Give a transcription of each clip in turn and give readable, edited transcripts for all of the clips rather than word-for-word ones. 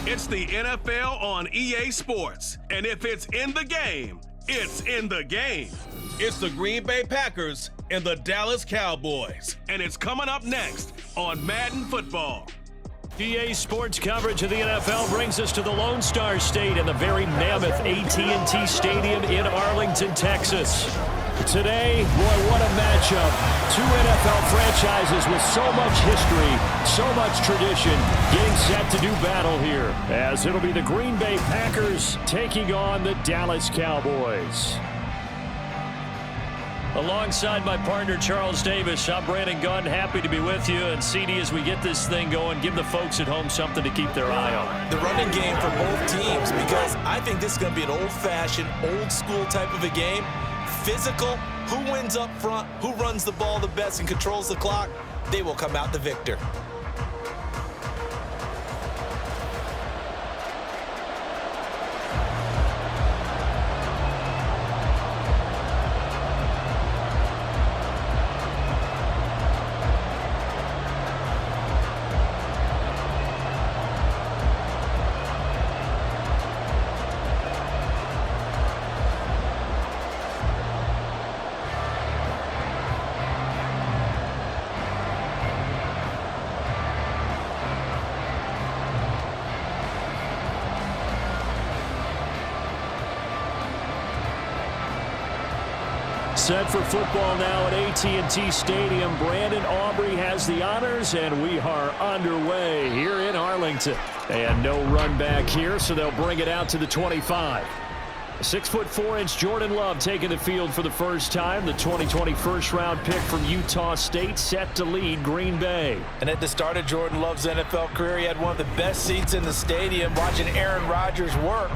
It's the NFL on EA Sports. And if it's in the game, it's in the game. It's the Green Bay Packers and the Dallas Cowboys. And it's coming up next on Madden Football. EA Sports coverage of the NFL brings us to the Lone Star State and the very mammoth AT&T Stadium in Arlington, Texas. Today, boy, what a matchup. Two NFL franchises with so much history, so much tradition, getting set to do battle here, as it'll be the Green Bay Packers taking on the Dallas Cowboys. Alongside my partner, Charles Davis, I'm Brandon Gunn, happy to be with you. And CD, as we get this thing going, give the folks at home something to keep their eye on. The running game for both teams, because I think this is going to be an old-fashioned, old-school type of a game. Physical, who wins up front, who runs the ball the best and controls the clock, they will come out the victor. Set for football now at AT&T Stadium. Brandon Aubrey has the honors, and we are underway here in Arlington. And no run back here, so they'll bring it out to the 25. 6'4" Jordan Love taking the field for the first time. The 2020 first-round pick from Utah State set to lead Green Bay. And at the start of Jordan Love's NFL career, he had one of the best seats in the stadium watching Aaron Rodgers work.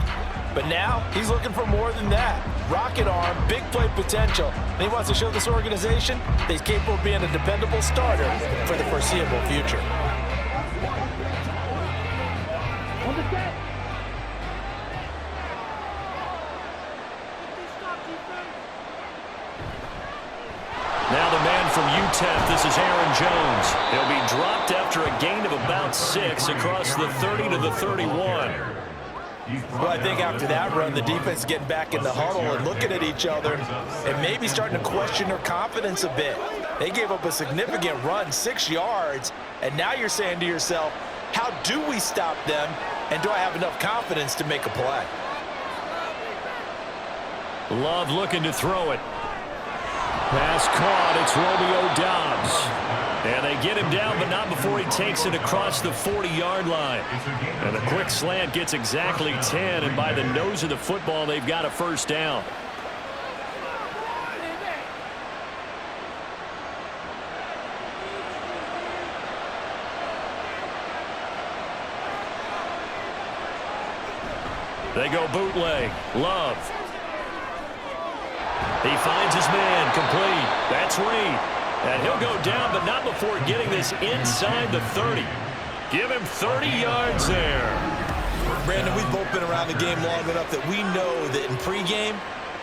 But now he's looking for more than that. Rocket arm, big play potential. And he wants to show this organization that he's capable of being a dependable starter for the foreseeable future. Now the man from UTEP, this is Aaron Jones. He'll be dropped after a gain of about 6 across the 30 to the 31. Well, I think after that run, the defense is getting back in the huddle and looking at each other and maybe starting to question their confidence a bit. They gave up a significant run, 6 yards, and now you're saying to yourself, how do we stop them, and do I have enough confidence to make a play? Love looking to throw it. Pass caught, it's Romeo Doubs. And they get him down, but not before he takes it across the 40-yard line. And a quick slant gets exactly 10, and by the nose of the football, they've got a first down. They go bootleg. Love. He finds his man, complete. That's Reed. And he'll go down, but not before getting this inside the 30. Give him 30 yards there. Brandon, we've both been around the game long enough that we know that in pregame,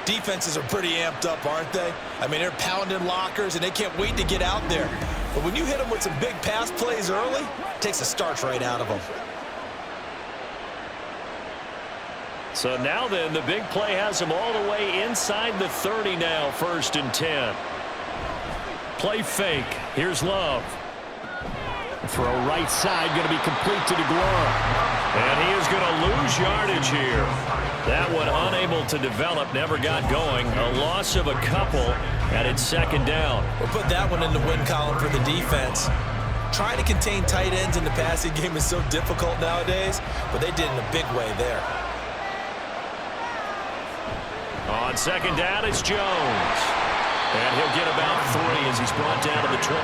defenses are pretty amped up, aren't they? I mean, they're pounding lockers, and they can't wait to get out there. But when you hit them with some big pass plays early, it takes the starch right out of them. So now then, the big play has him all the way inside the 30 now, 1st and 10. Play fake. Here's Love. Throw right side, going to be complete to DeGuara. And he is going to lose yardage here. That one unable to develop, never got going. A loss of a couple, and it's 2nd down. We'll put that one in the win column for the defense. Trying to contain tight ends in the passing game is so difficult nowadays, but they did in a big way there. On 2nd down, it's Jones. And he'll get about 3 as he's brought down to the 28.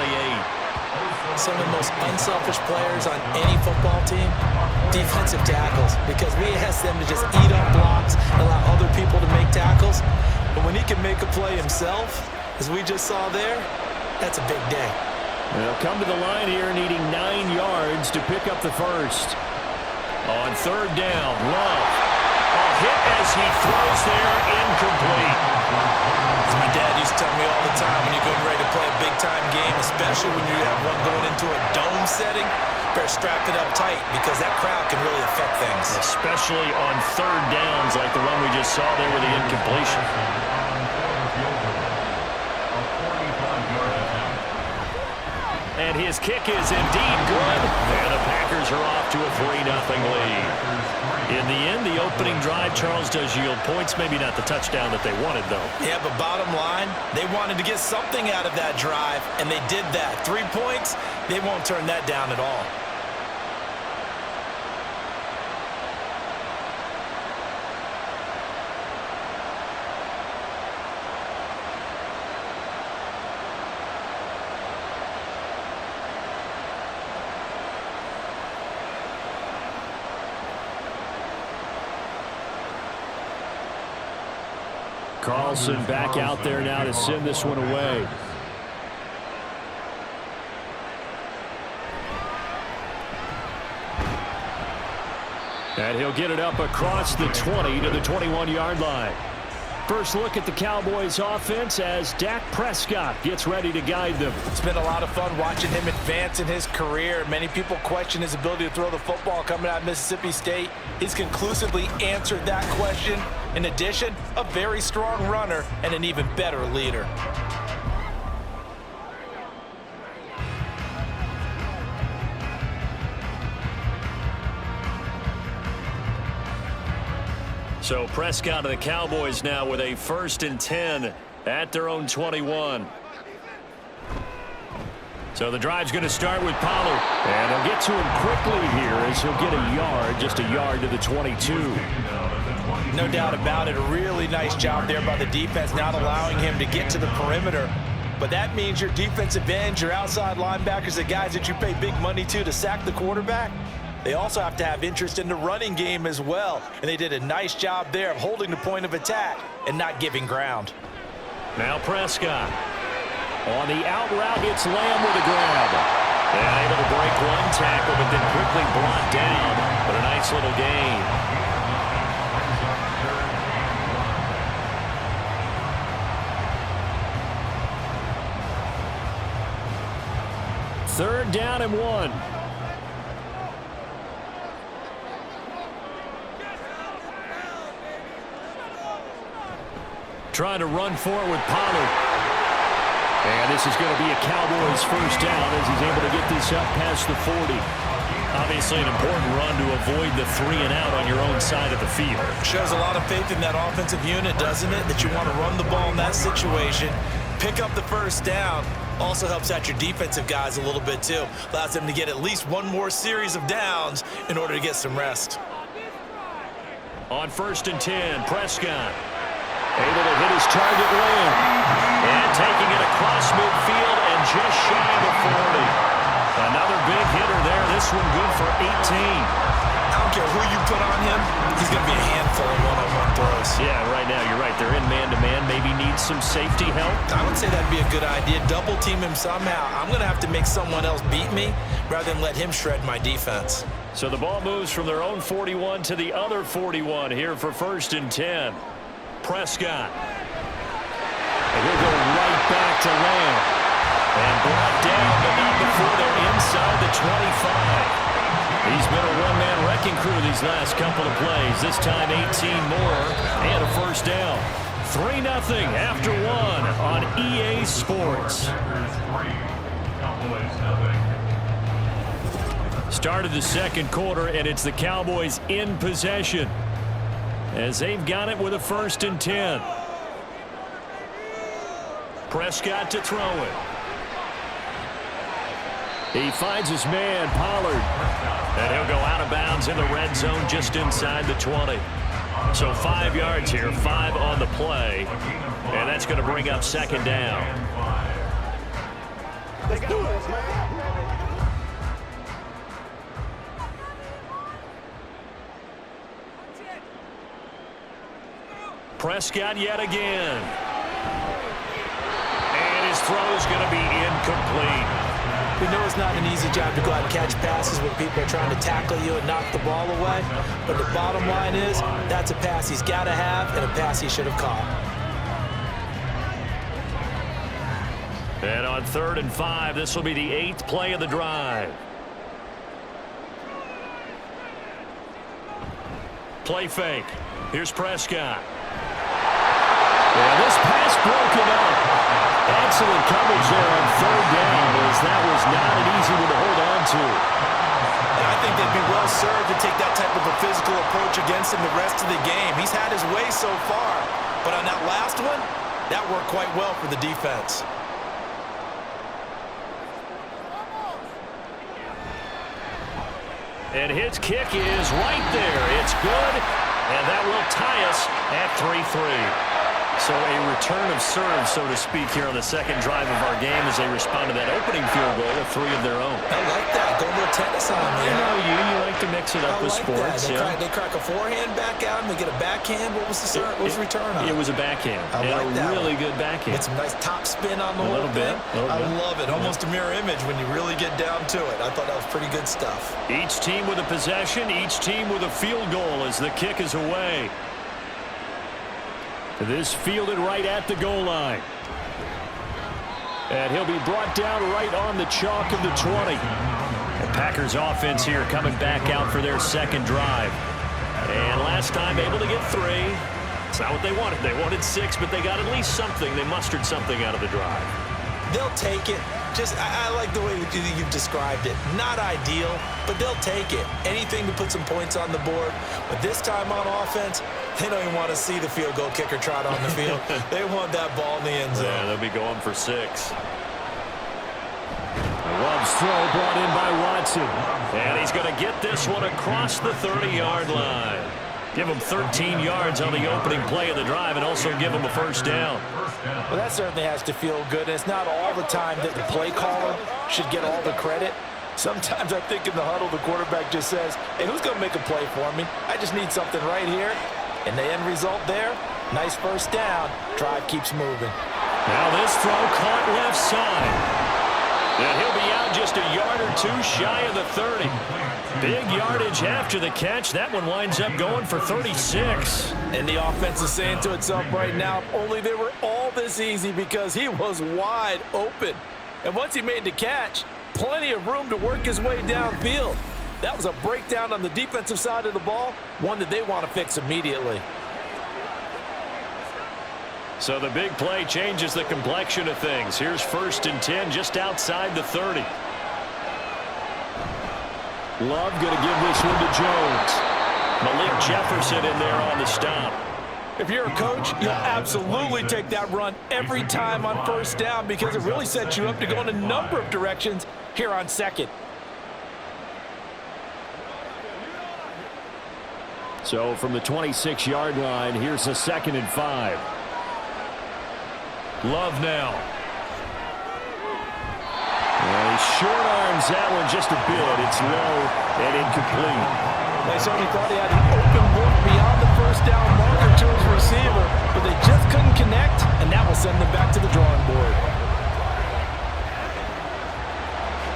Some of the most unselfish players on any football team, defensive tackles, because we ask them to just eat up blocks, allow other people to make tackles. But when he can make a play himself, as we just saw there, that's a big day. They'll come to the line here needing 9 yards to pick up the first. On 3rd down, Love. hit as he throws there, incomplete. As my dad used to tell me all the time, when you're getting ready to play a big-time game, especially when you have one going into a dome setting, better strap it up tight because that crowd can really affect things. Especially on third downs like the one we just saw there with the incompletion. And his kick is indeed good. And the Packers are off to a 3-0 lead. In the end, the opening drive, Charles, does yield points. Maybe not the touchdown that they wanted, though. Yeah, but bottom line, they wanted to get something out of that drive, and they did that. 3 points, they won't turn that down at all. Carlson back out there now to send this one away. And he'll get it up across the 20 to the 21-yard line. First look at the Cowboys offense as Dak Prescott gets ready to guide them. It's been a lot of fun watching him advance in his career. Many people question his ability to throw the football coming out of Mississippi State. He's conclusively answered that question. In addition, a very strong runner and an even better leader. So Prescott and the Cowboys now with a 1st and 10 at their own 21. So the drive's going to start with Pollard. And they'll get to him quickly here as he'll get a yard, just a yard to the 22. No doubt about it. A really nice job there by the defense, not allowing him to get to the perimeter. But that means your defensive ends, your outside linebackers, the guys that you pay big money to sack the quarterback, they also have to have interest in the running game as well. And they did a nice job there of holding the point of attack and not giving ground. Now Prescott. On the out route, it's Lamb with a grab. And able to break one tackle, but then quickly brought down. But a nice little gain. Third down and 1. Trying to run for it with Pollard. And this is going to be a Cowboys first down as he's able to get this up past the 40. Obviously an important run to avoid the 3 and out on your own side of the field. Shows a lot of faith in that offensive unit, doesn't it? That you want to run the ball in that situation, pick up the first down. Also helps out your defensive guys a little bit too. Allows them to get at least one more series of downs in order to get some rest. On 1st and 10, Prescott. Able to hit his target, Lamb. And taking it across midfield and just shy of the 40. Another big hitter there. This one good for 18. I don't care who you put on him. He's going to be a handful of one-on-one throws. Yeah, right now you're right. They're in man-to-man. Maybe needs some safety help. I would say that'd be a good idea. Double team him somehow. I'm going to have to make someone else beat me rather than let him shred my defense. So the ball moves from their own 41 to the other 41 here for 1st and 10. Prescott. And he'll go right back to Lamb. And brought down, but not before they're inside the 25. He's been a one-man wrecking crew these last couple of plays. This time 18 more and a first down. 3-0 after 1 on EA Sports. Started the second quarter, and it's the Cowboys in possession as they've got it with a 1st and 10. Prescott to throw it. He finds his man, Pollard. And he'll go out of bounds in the red zone just inside the 20. So 5 yards here, 5 on the play. And that's going to bring up 2nd down. Let's do this, man. Prescott yet again. And his throw is going to be incomplete. We know it's not an easy job to go out and catch passes when people are trying to tackle you and knock the ball away. But the bottom line is, that's a pass he's got to have and a pass he should have caught. And on 3rd and 5, this will be the 8th play of the drive. Play fake. Here's Prescott. And this pass broken up. Excellent coverage there on 3rd down, as that was not an easy one to hold on to. And I think they'd be well served to take that type of a physical approach against him the rest of the game. He's had his way so far, but on that last one, that worked quite well for the defense. And his kick is right there. It's good, and that will tie us at 3-3. So a return of serve, so to speak, here on the second drive of our game as they respond to that opening field goal with 3 of their own. I like that. Go a little tennis on me. I know you like to mix it up with sports. They crack a forehand back out and they get a backhand. What was the return on? It was a backhand. I like that. Really good backhand. Get some nice top spin on the whole thing. I love it. Almost a mirror image when you really get down to it. I thought that was pretty good stuff. Each team with a possession, each team with a field goal as the kick is away. This fielded right at the goal line. And he'll be brought down right on the chalk of the 20. The Packers offense here coming back out for their second drive. And last time able to get 3. It's not what they wanted. They wanted 6, but they got at least something. They mustered something out of the drive. They'll take it. I like the way you've described it. Not ideal, but they'll take it. Anything to put some points on the board. But this time on offense, they don't even want to see the field goal kicker trot on the field. They want that ball in the end zone. Yeah, they'll be going for 6. Love's throw brought in by Watson. And he's going to get this one across the 30-yard line. Give him 13 yards on the opening play of the drive and also give him a first down. Well, that certainly has to feel good. It's not all the time that the play caller should get all the credit. Sometimes I think in the huddle, the quarterback just says, hey, who's going to make a play for me? I just need something right here. And the end result there, nice first down. Drive keeps moving. Now this throw caught left side. And he'll be out just a yard or 2 shy of the 30. Big yardage after the catch. That one winds up going for 36. And the offense is saying to itself right now, if only they were all this easy, because he was wide open. And once he made the catch, plenty of room to work his way downfield. That was a breakdown on the defensive side of the ball, one that they want to fix immediately. So the big play changes the complexion of things. Here's 1st and 10 just outside the 30. Love going to give this one to Jones. Malik Jefferson in there on the stop. If you're a coach, you'll absolutely take that run every time on first down, because it really sets you up to go in a number of directions here on second. So from the 26-yard line, here's a 2nd and 5. Love now. Well, he short arms that one just a bit. It's low and incomplete. They certainly thought he had an open look beyond the first down marker to his receiver, but they just couldn't connect, and that will send them back to the drawing board.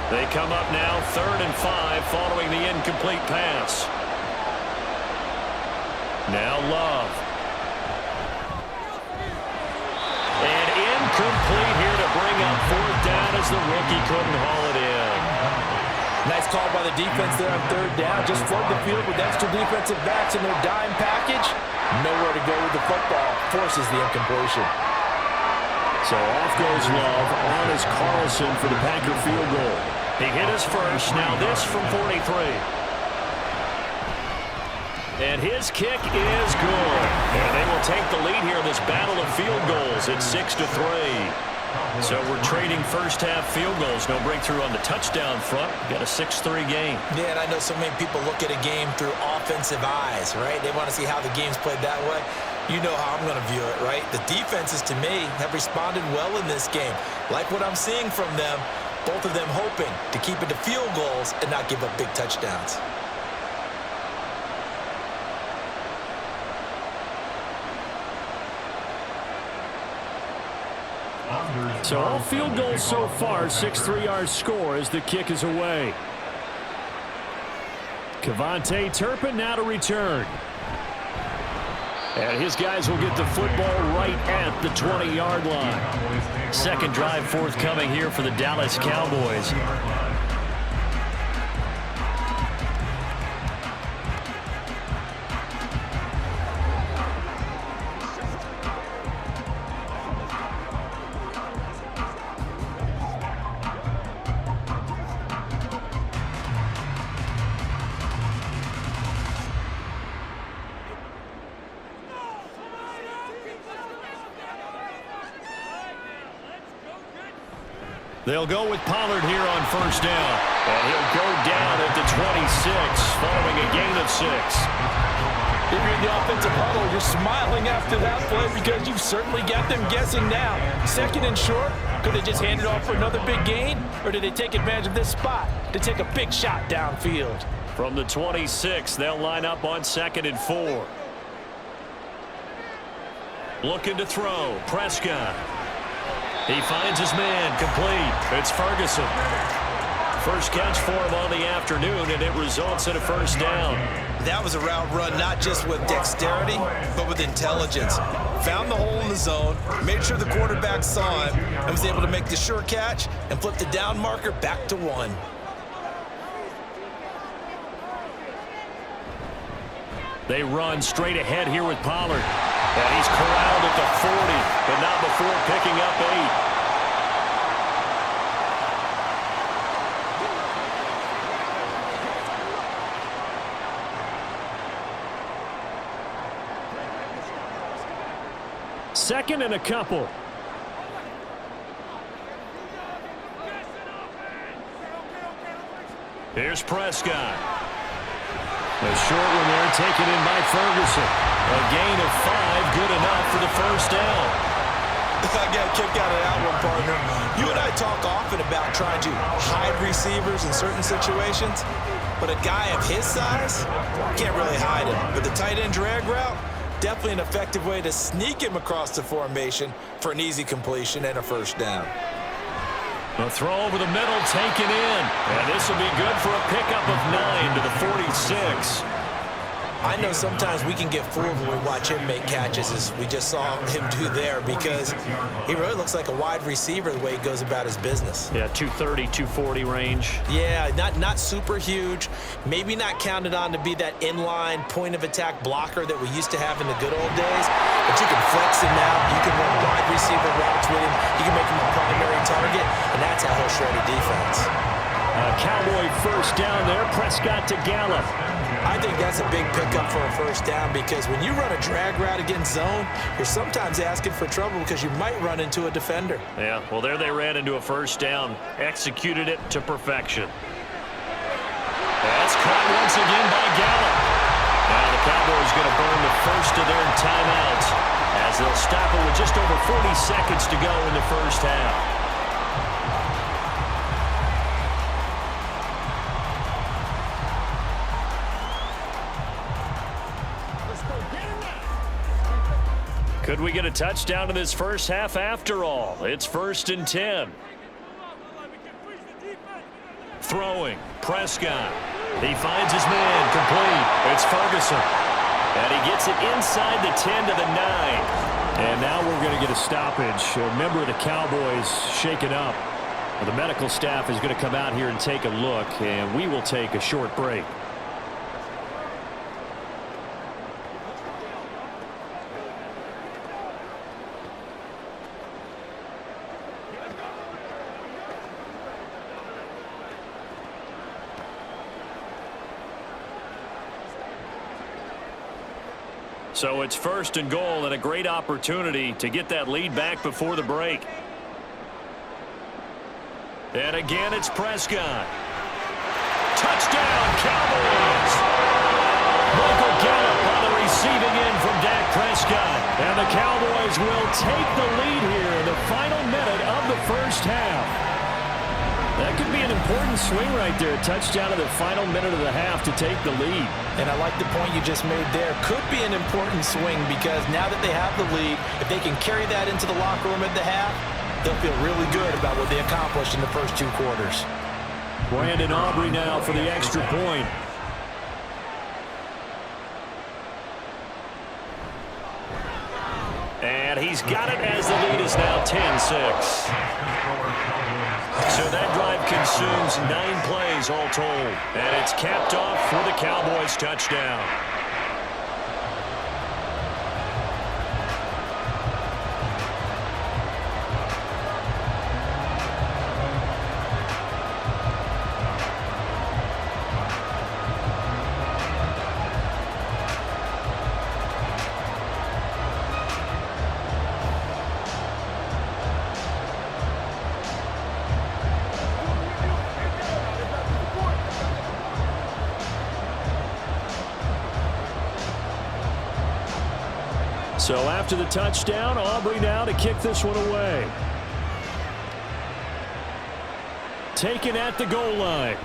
They come up now 3rd and 5 following the incomplete pass. Now Love. And incomplete here to bring up 4th down as the rookie couldn't haul it in. Nice call by the defense there on 3rd down. Just flood the field with extra defensive backs in their dime package. Nowhere to go with the football. Forces the incompletion. So off goes Love. On is Carlson for the Packer field goal. He hit his first. Now this from 43. And his kick is good. And they will take the lead here in this battle of field goals. It's 6-3. So we're trading first half field goals. No breakthrough on the touchdown front. Got a 6-3 game. Yeah, and I know so many people look at a game through offensive eyes, right? They want to see how the game's played that way. You know how I'm going to view it, right? The defenses, to me, have responded well in this game. Like what I'm seeing from them, both of them hoping to keep it to field goals and not give up big touchdowns. So all field goals so far, 6-3 our score as the kick is away. Cavante Turpin now to return. And his guys will get the football right at the 20-yard line. Second drive forthcoming here for the Dallas Cowboys. They'll go with Pollard here on first down. And he'll go down at the 26 following a gain of 6. If you're in the offensive huddle, you're smiling after that play because you've certainly got them guessing now. Second and short, could they just hand it off for another big gain? Or did they take advantage of this spot to take a big shot downfield? From the 26, they'll line up on 2nd and 4. Looking to throw. Prescott. He finds his man, complete. It's Ferguson. First catch for him on the afternoon, and it results in a first down. That was a route run not just with dexterity, but with intelligence. Found the hole in the zone, made sure the quarterback saw him, and was able to make the sure catch and flip the down marker back to 1. They run straight ahead here with Pollard. And he's corralled at the 40, but not before picking up 8. Second and a couple. Here's Prescott. A short one there taken in by Ferguson. A gain of 5, good enough for the first down. I got a kick out of that one, partner. You and I talk often about trying to hide receivers in certain situations, but a guy of his size can't really hide him. But the tight end drag route, definitely an effective way to sneak him across the formation for an easy completion and a first down. A throw over the middle taken in, and this will be good for a pickup of 9 to the 46. I know sometimes we can get fooled when we watch him make catches, as we just saw him do there, because he really looks like a wide receiver the way he goes about his business. Yeah, 230, 240 range. Yeah, not super huge. Maybe not counted on to be that inline point-of-attack blocker that we used to have in the good old days, but you can flex him out. You can run wide receiver routes with him. You can make him a primary target, and that's how he'll shred a defense. Cowboy first down there. Prescott to Gallup. I think that's a big pickup for a first down, because when you run a drag route against zone, you're sometimes asking for trouble because you might run into a defender. Yeah, well, there they ran into a first down. Executed it to perfection. That's caught once again by Gallup. Now the Cowboys going to burn the first of their timeouts as they'll stop it with just over 40 seconds to go in the first half. Could we get a touchdown in this first half after all? It's 1st and 10. Throwing. Prescott. He finds his man. Complete. It's Ferguson. And he gets it inside the 10 to the 9. And now we're going to get a stoppage. A member of the Cowboys shaken up. The medical staff is going to come out here and take a look, and we will take a short break. So it's 1st and goal, and a great opportunity to get that lead back before the break. And again, it's Prescott. Touchdown, Cowboys! Michael Gallup on the receiving end from Dak Prescott. And the Cowboys will take the lead here in the final minute of the first half. That could be an important swing right there. Touchdown in the final minute of the half to take the lead. And I like the point you just made there. Could be an important swing, because now that they have the lead, if they can carry that into the locker room at the half, they'll feel really good about what they accomplished in the first 2 quarters. Brandon Aubrey now for the extra point. And he's got it as the lead is now 10-6. So that drive consumes 9 plays all told. And it's capped off for the Cowboys touchdown. So after the touchdown, Aubrey now to kick this one away. Taken at the goal line.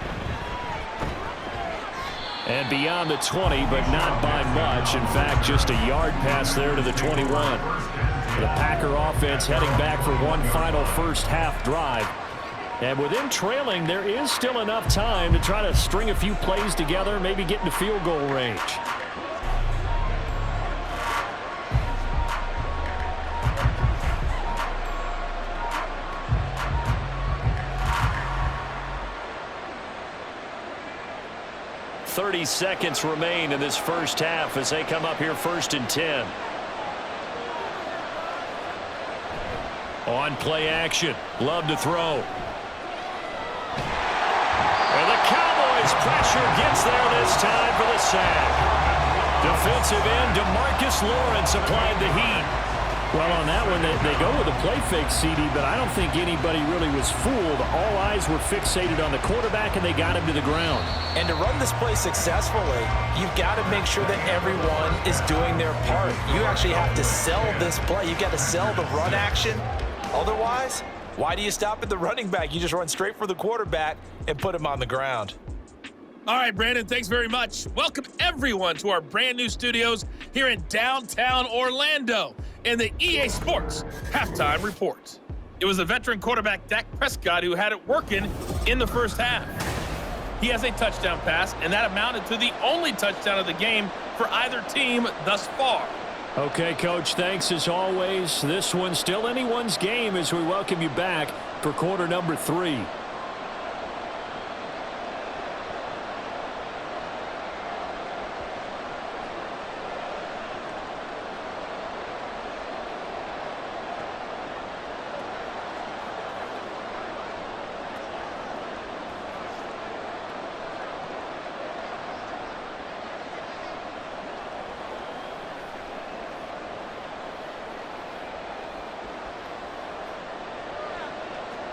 And beyond the 20, but not by much. In fact, just a yard pass there to the 21. The Packer offense heading back for one final first half drive. And with them trailing, there is still enough time to try to string a few plays together, maybe get into field goal range. .30 seconds remain in this first half as they come up here 1st and 10. On play action. Love to throw. And the Cowboys pressure gets there this time for the sack. Defensive end DeMarcus Lawrence applied the heat. Well, on that one, they go with a play fake, CD, but I don't think anybody really was fooled. All eyes were fixated on the quarterback, and they got him to the ground. And to run this play successfully, you've got to make sure that everyone is doing their part. You actually have to sell this play. You've got to sell the run action. Otherwise, why do you stop at the running back? You just run straight for the quarterback and put him on the ground. All right, Brandon, thanks very much. Welcome, everyone, to our brand new studios here in downtown Orlando in the EA Sports Halftime Report. It was the veteran quarterback Dak Prescott who had it working in the first half. He has a touchdown pass, and that amounted to the only touchdown of the game for either team thus far. Okay, Coach, thanks as always. This one's still anyone's game as we welcome you back for quarter number 3.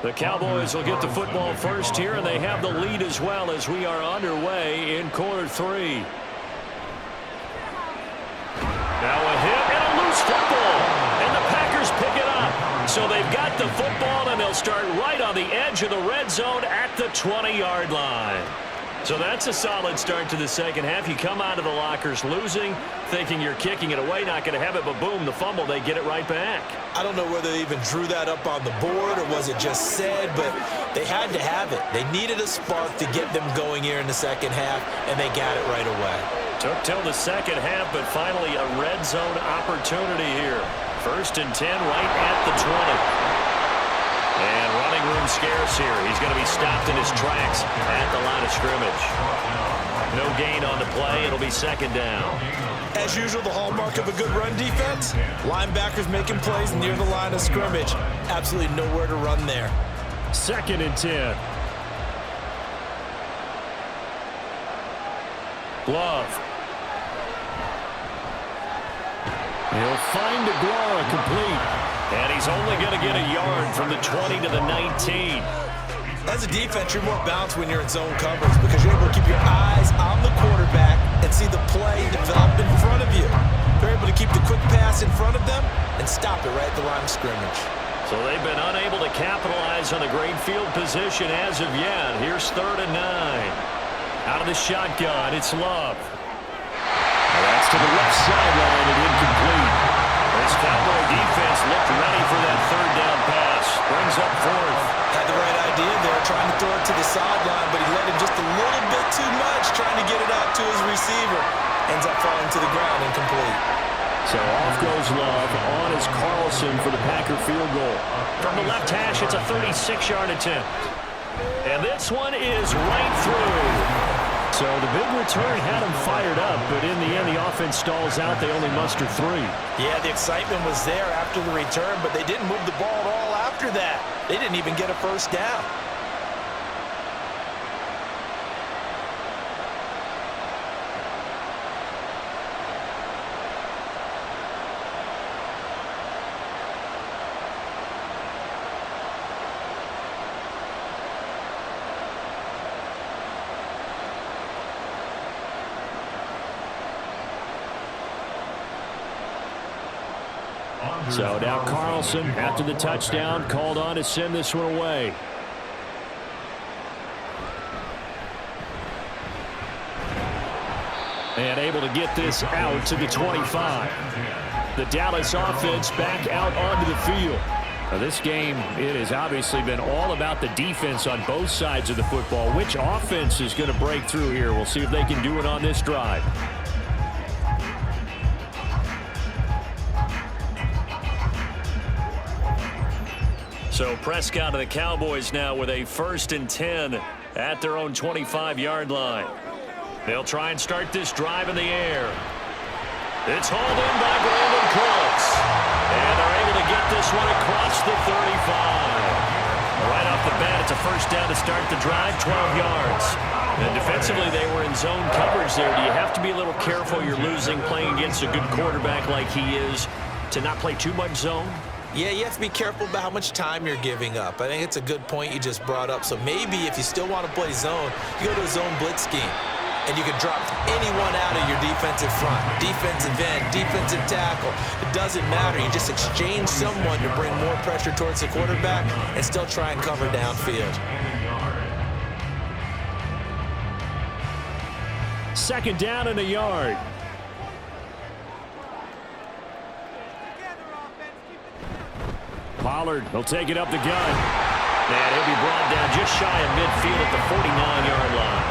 The Cowboys will get the football first here, and they have the lead as well as we are underway in quarter 3. Now a hit and a loose football, and the Packers pick it up. So they've got the football, and they'll start right on the edge of the red zone at the 20-yard line. So that's a solid start to the second half. You come out of the lockers losing, thinking you're kicking it away, not going to have it, but boom, the fumble, they get it right back. I don't know whether they even drew that up on the board or was it just said, but they had to have it. They needed a spark to get them going here in the second half, and they got it right away. Took till the second half, but finally a red zone opportunity here. 1st and 10 right at the 20. And running room scarce here. He's going to be stopped in his tracks at the line of scrimmage. No gain on the play. It'll be 2nd down. As usual, the hallmark of a good run defense, linebackers making plays near the line of scrimmage. Absolutely nowhere to run there. 2nd and 10. Love. He'll find Aguara complete. And he's only going to get a yard from the 20 to the 19. As a defense, you're more balanced when you're in zone coverage because you're able to keep your eyes on the quarterback and see the play develop in front of you. You're able to keep the quick pass in front of them and stop it right at the line of scrimmage. So they've been unable to capitalize on the great field position as of yet. Here's 3rd and 9. Out of the shotgun, it's Love. That's to the left sideline and incomplete. This Cowboy defense looked ready for that 3rd down pass. receiver. Ends up falling to the ground incomplete. So off goes Love. On is Carlson for the Packer field goal. From the left hash, it's a 36-yard attempt. And this one is right through. So the big return had them fired up, but in the end, the offense stalls out. They only muster 3. Yeah, the excitement was there after the return, but they didn't move the ball at all after that. They didn't even get a first down. So now Carlson, after the touchdown, called on to send this one away. And able to get this out to the 25. The Dallas offense back out onto the field. Now this game, it has obviously been all about the defense on both sides of the football. Which offense is going to break through here? We'll see if they can do it on this drive. So Prescott and the Cowboys now with a 1st and 10 at their own 25-yard line. They'll try and start this drive in the air. It's hauled in by Brandon Cooks. And they're able to get this one across the 35. Right off the bat, it's a first down to start the drive, 12 yards. And defensively, they were in zone coverage there. Do you have to be a little careful? You're losing playing against a good quarterback like he is to not play too much zone? Yeah, you have to be careful about how much time you're giving up. I think it's a good point you just brought up. So maybe if you still want to play zone, you go to a zone blitz scheme. And you can drop anyone out of your defensive front, defensive end, defensive tackle. It doesn't matter. You just exchange someone to bring more pressure towards the quarterback and still try and cover downfield. 2nd down and a yard. Pollard will take it up the gut. And he'll be brought down just shy of midfield at the 49-yard line.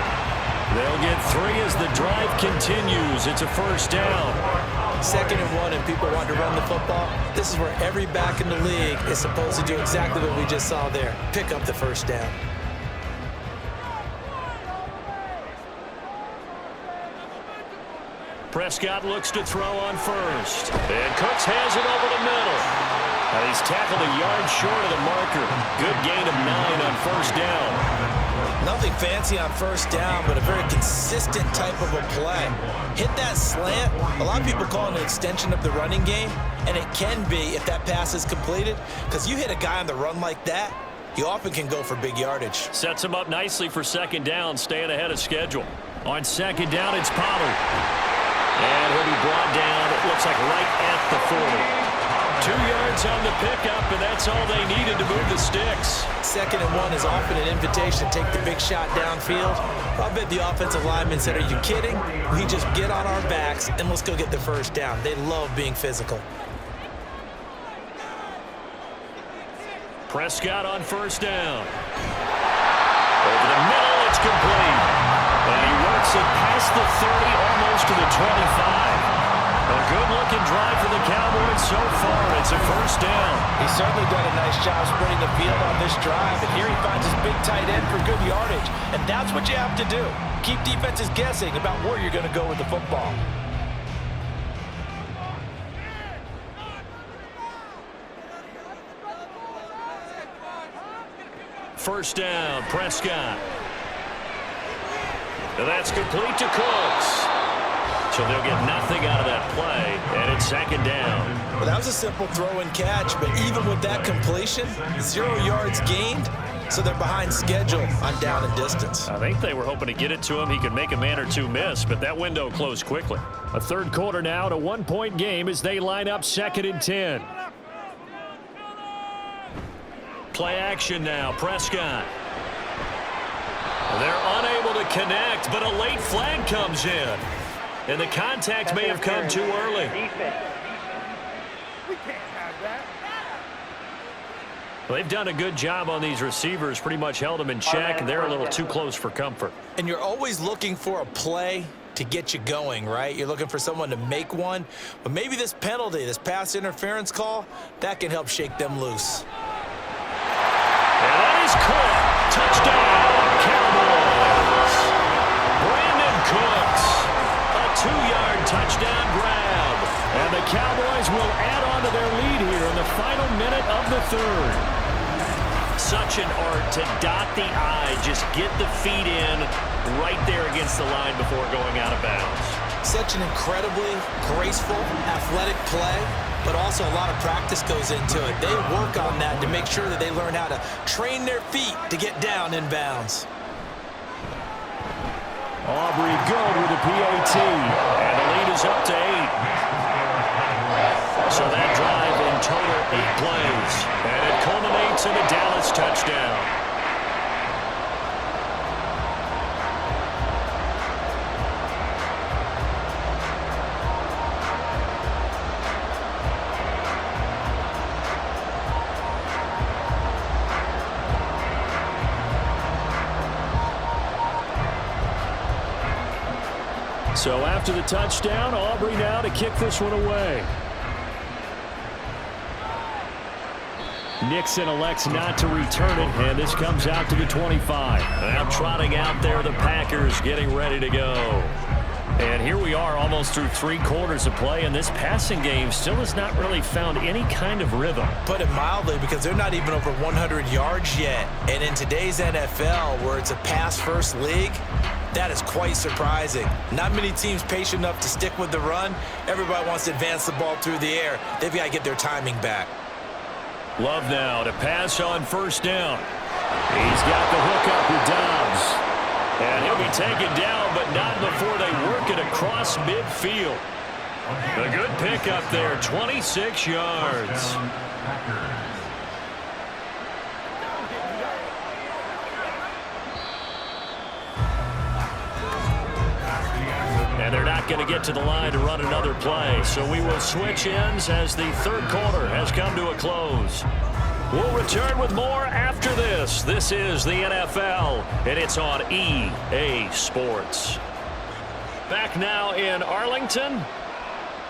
They'll get 3 as the drive continues. It's a first down. 2nd and 1 and people want to run the football. This is where every back in the league is supposed to do exactly what we just saw there. Pick up the first down. Prescott looks to throw on first. And Cooks has it over the middle. Now he's tackled a yard short of the marker. Good gain of 9 on first down. Nothing fancy on first down, but a very consistent type of a play. Hit that slant. A lot of people call it an extension of the running game, and it can be if that pass is completed, because you hit a guy on the run like that, you often can go for big yardage. Sets him up nicely for 2nd down, staying ahead of schedule. On 2nd down, it's Pollard. And he'll be brought down, it looks like right at the 40. 2 yards on the pickup, and that's all they needed to move the sticks. 2nd and 1 is often an invitation to take the big shot downfield. I bet the offensive lineman said, are you kidding? We just get on our backs and let's go get the first down. They love being physical. Prescott on first down. Over the middle, it's complete. And he works it past the 30, almost to the 25. A good-looking drive for the Cowboys so far. It's a first down. He's certainly done a nice job spreading the field on this drive, and here he finds his big tight end for good yardage. And that's what you have to do. Keep defenses guessing about where you're going to go with the football. First down, Prescott. And that's complete to Cooks. So they'll get nothing out of that play, and it's 2nd down. Well, that was a simple throw and catch, but even with that completion, 0 yards gained, so they're behind schedule on down and distance. I think they were hoping to get it to him. He could make a man or two miss, but that window closed quickly. A 3rd quarter now, to 1-point game as they line up 2nd and 10. Play action now, Prescott. They're unable to connect, but a late flag comes in. And the contact may have come too early. Well, they've done a good job on these receivers, pretty much held them in check. They're a little too close for comfort. And you're always looking for a play to get you going, right? You're looking for someone to make one. But maybe this penalty, this pass interference call, that can help shake them loose. And that is caught. Touchdown, Cowboys. Brandon Cooks, a 2-yard touchdown grab. And the Cowboys will add on to their lead here in the final minute of the third. Such an art to dot the I, just get the feet in right there against the line before going out of bounds. Such an incredibly graceful, athletic play, but also a lot of practice goes into it. They work on that to make sure that they learn how to train their feet to get down in bounds. Aubrey good with the PAT, and the lead is up to 8. So that drive in total 8 plays, and it culminates in a Dallas touchdown. So after the touchdown, Aubrey now to kick this one away. Nixon elects not to return it, and this comes out to the 25. Now trotting out there, the Packers getting ready to go. And here we are almost through 3 quarters of play, and this passing game still has not really found any kind of rhythm. Put it mildly, because they're not even over 100 yards yet. And in today's NFL, where it's a pass-first league, that is quite surprising. Not many teams patient enough to stick with the run. Everybody wants to advance the ball through the air. They've got to get their timing back. Love now to pass on first down. He's got the hook up with Dobbs. And he'll be taken down, but not before they work it across midfield. A good pickup there, 26 yards. And they're not going to get to the line to run another play. So we will switch ends as the third quarter has come to a close. We'll return with more after this. This is the NFL, and it's on EA Sports. Back now in Arlington.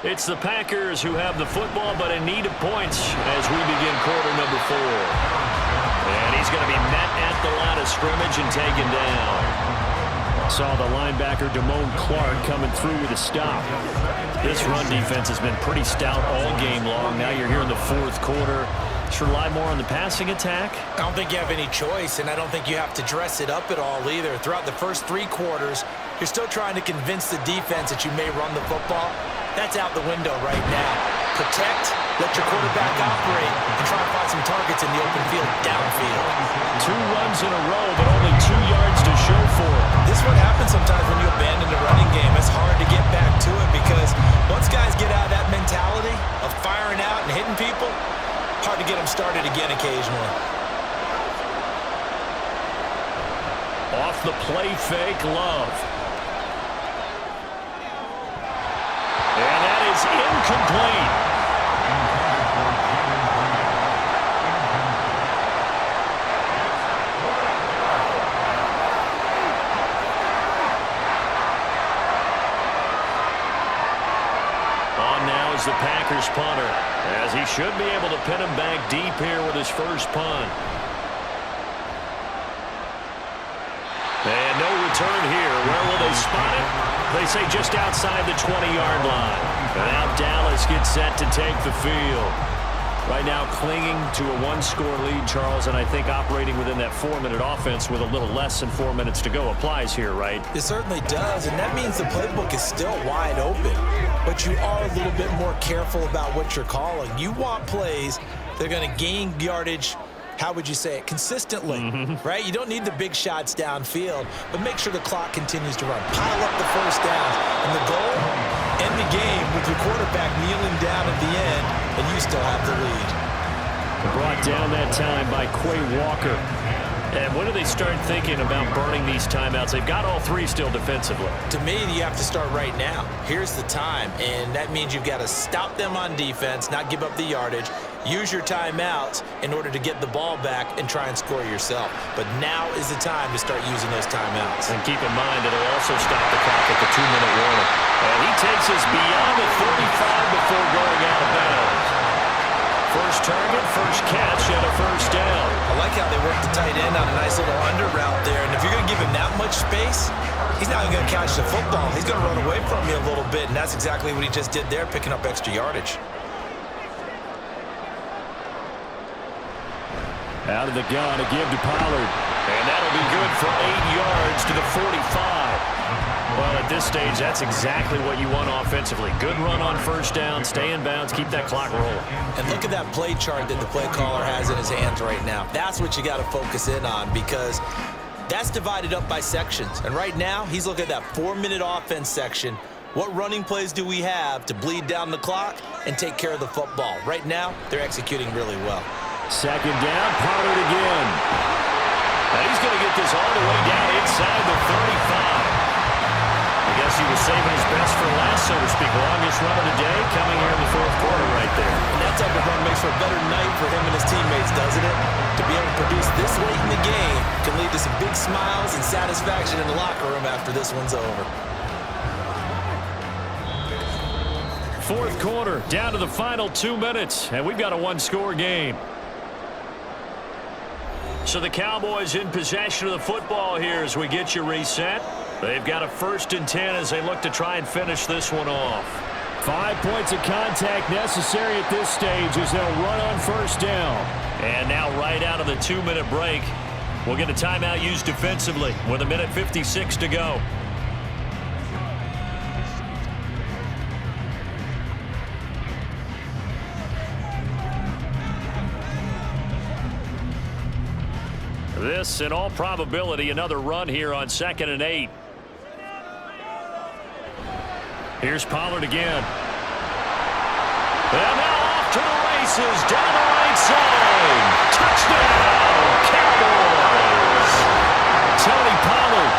It's the Packers who have the football, but in need of points as we begin quarter number 4. And he's going to be met at the line of scrimmage and taken down. Saw the linebacker Damone Clark coming through with a stop. This run defense has been pretty stout all game long. Now you're here in the fourth quarter. Should rely more on the passing attack? I don't think you have any choice, and I don't think you have to dress it up at all either. Throughout the first 3 quarters, you're still trying to convince the defense that you may run the football. That's out the window right now. Protect, let your quarterback operate, and try to find some targets in the open field downfield. 2 runs in a row, but only 2 yards to show for it. This is what happens sometimes when you abandon the running game. It's hard to get back to it because once guys get out of that mentality of firing out and hitting people, hard to get them started again occasionally. Off the play fake, Love. And that is incomplete. On now is the Packers punter, as he should be able to pin him back deep here with his first punt. And no return here. Where will they spot it? They say just outside the 20-yard line. And now Dallas gets set to take the field. Right now clinging to a 1-score lead, Charles, and I think operating within that 4-minute offense with a little less than 4 minutes to go applies here, right? It certainly does, and that means the playbook is still wide open. But you are a little bit more careful about what you're calling. You want plays that are going to gain yardage, how would you say it, consistently, right? You don't need the big shots downfield, but make sure the clock continues to run. Pile up the first downs, and the goal, end the game with your quarterback kneeling down at the end, and you still have the lead. Brought down that time by Quay Walker. And when do they start thinking about burning these timeouts? They've got all three still defensively. To me, you have to start right now. Here's the time, and that means you've got to stop them on defense, not give up the yardage, use your timeouts in order to get the ball back and try and score yourself. But now is the time to start using those timeouts. And keep in mind that it'll also stop the clock at the 2-minute warning. And he takes us beyond the 35 before going out of bounds. First target, first catch, and a first down. I like how they work the tight end on a nice little under route there. And if you're going to give him that much space, he's not even going to catch the football. He's going to run away from you a little bit, and that's exactly what he just did there, picking up extra yardage. Out of the gun, a give to Pollard. And that'll be good for 8 yards to the 45. Well, at this stage, that's exactly what you want offensively. Good run on first down, stay in bounds, keep that clock rolling. And look at that play chart that the play caller has in his hands right now. That's what you got to focus in on, because that's divided up by sections. And right now, he's looking at that 4-minute offense section. What running plays do we have to bleed down the clock and take care of the football? Right now, they're executing really well. Second down, Pollard again. And he's going to get this all the way down inside the 35. I guess he was saving his best for last, so to speak. Longest run of the day coming here in the fourth quarter right there. And that type of run makes for a better night for him and his teammates, doesn't it? To be able to produce this late in the game can lead to some big smiles and satisfaction in the locker room after this one's over. Fourth quarter, down to the final 2 minutes, and we've got a one-score game. So the Cowboys in possession of the football here as we get you reset. They've got a 1st and 10 as they look to try and finish this one off. 5 points of contact necessary at this stage as they'll run on first down. And now right out of the 2-minute break, we'll get a timeout used defensively with 1:56 to go. This, in all probability, another run here on 2nd and 8. Here's Pollard again. And now off to the races, down the right side. Touchdown, Cowboys! Tony Pollard,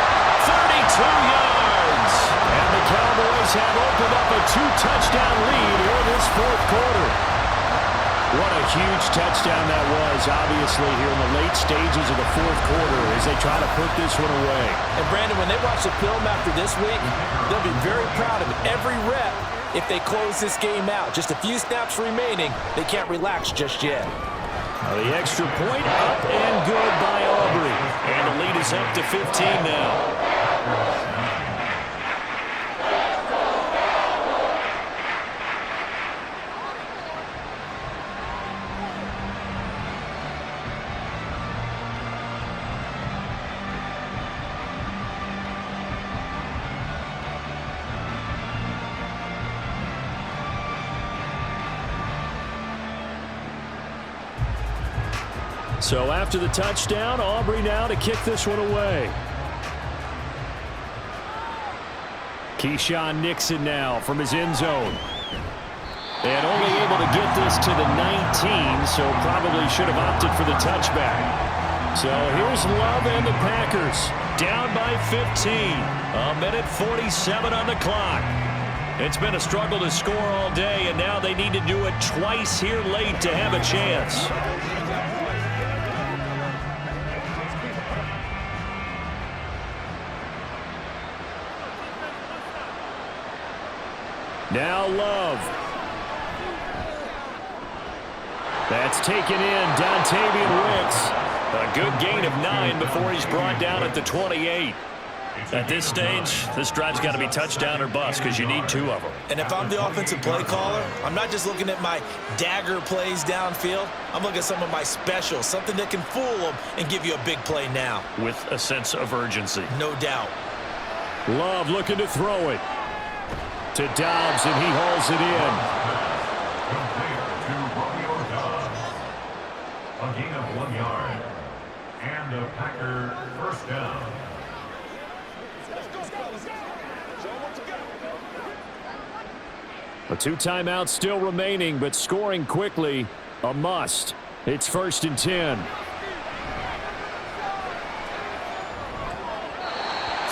32 yards. And the Cowboys have opened up a 2-touchdown lead here in this fourth quarter. What a huge touchdown that was, obviously, here in the late stages of the fourth quarter as they try to put this one away. And, Brandon, when they watch the film after this week, they'll be very proud of every rep if they close this game out. Just a few snaps remaining. They can't relax just yet. The extra point up and good by Aubrey. And the lead is up to 15 now. So after the touchdown, Aubrey now to kick this one away. Keyshawn Nixon now from his end zone. And only able to get this to the 19, so probably should have opted for the touchback. So here's Love and the Packers, down by 15. 1:47 on the clock. It's been a struggle to score all day, and now they need to do it twice here late to have a chance. Now Love. That's taken in, Dontavian Wicks. A good gain of 9 before he's brought down at the 28. At this stage, this drive's got to be touchdown or bust because you need 2 of them. And if I'm the offensive play caller, I'm not just looking at my dagger plays downfield. I'm looking at some of my specials, something that can fool them and give you a big play now. With a sense of urgency. No doubt. Love looking to throw it. To Dobbs, and he hauls it in. A gain of 1 yard. And a Packer first down. A 2 timeouts still remaining, but scoring quickly, a must. It's 1st and 10.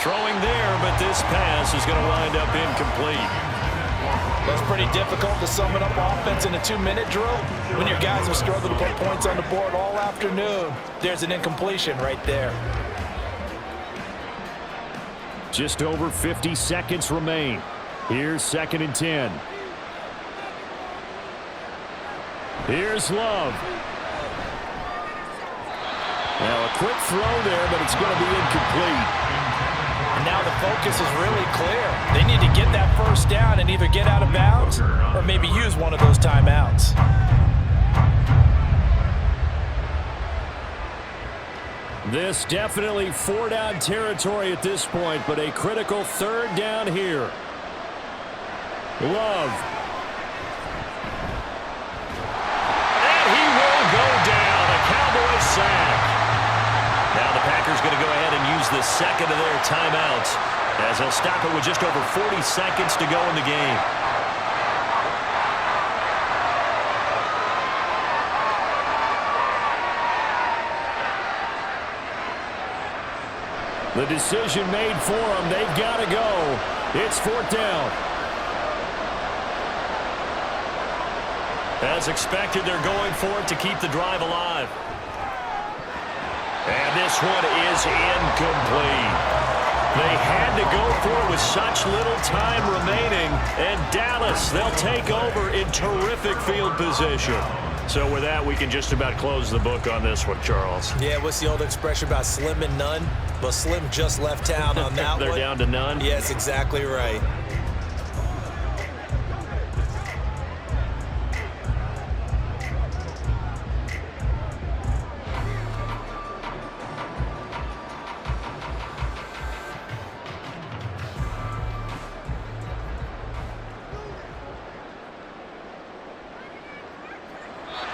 Throwing there, but this pass is going to wind up incomplete. That's pretty difficult to sum it up offense in a 2-minute drill. When your guys have struggled to put points on the board all afternoon, there's an incompletion right there. Just over 50 seconds remain. Here's 2nd and 10. Here's Love. Now a quick throw there, but it's going to be incomplete. And now the focus is really clear. They need to get that first down and either get out of bounds or maybe use one of those timeouts. This definitely 4-down territory at this point, but a critical 3rd down here. Love. And he will go down. A Cowboys sack. Now the Packers going to go ahead and use the 2nd of their timeouts as they'll stop it with just over 40 seconds to go in the game. The decision made for them. They've got to go. It's 4th down. As expected, they're going for it to keep the drive alive. And this one is incomplete. They had to go for it with such little time remaining. And Dallas, they'll take over in terrific field position. So with that, we can just about close the book on this one, Charles. Yeah, what's the old expression about slim and none? Well, Slim just left town on that They're one. down to none? Yes, exactly right.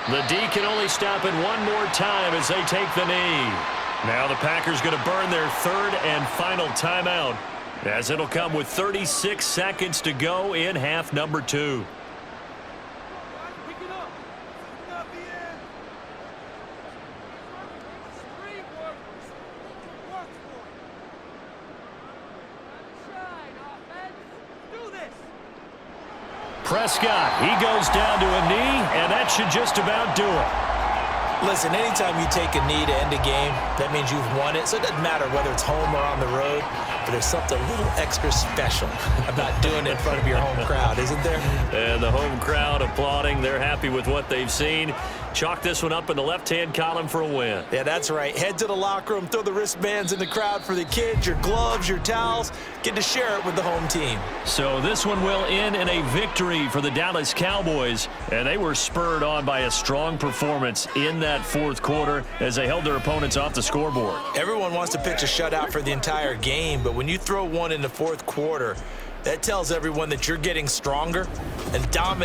The D can only stop it one more time as they take the knee. Now the Packers going to burn their 3rd and final timeout as it'll come with 36 seconds to go in half number 2. Prescott, he goes down to a knee, and that should just about do it. Listen, anytime you take a knee to end a game, that means you've won it. So it doesn't matter whether it's home or on the road, but there's something a little extra special about doing it in front of your home crowd, isn't there? And the home crowd applauding. They're happy with what they've seen. Chalk this one up in the left-hand column for a win. Yeah, that's right. Head to the locker room, throw the wristbands in the crowd for the kids, your gloves, your towels. Get to share it with the home team. So this one will end in a victory for the Dallas Cowboys, and they were spurred on by a strong performance in that 4th quarter as they held their opponents off the scoreboard. Everyone wants to pitch a shutout for the entire game, but when you throw one in the 4th quarter, that tells everyone that you're getting stronger and dominant.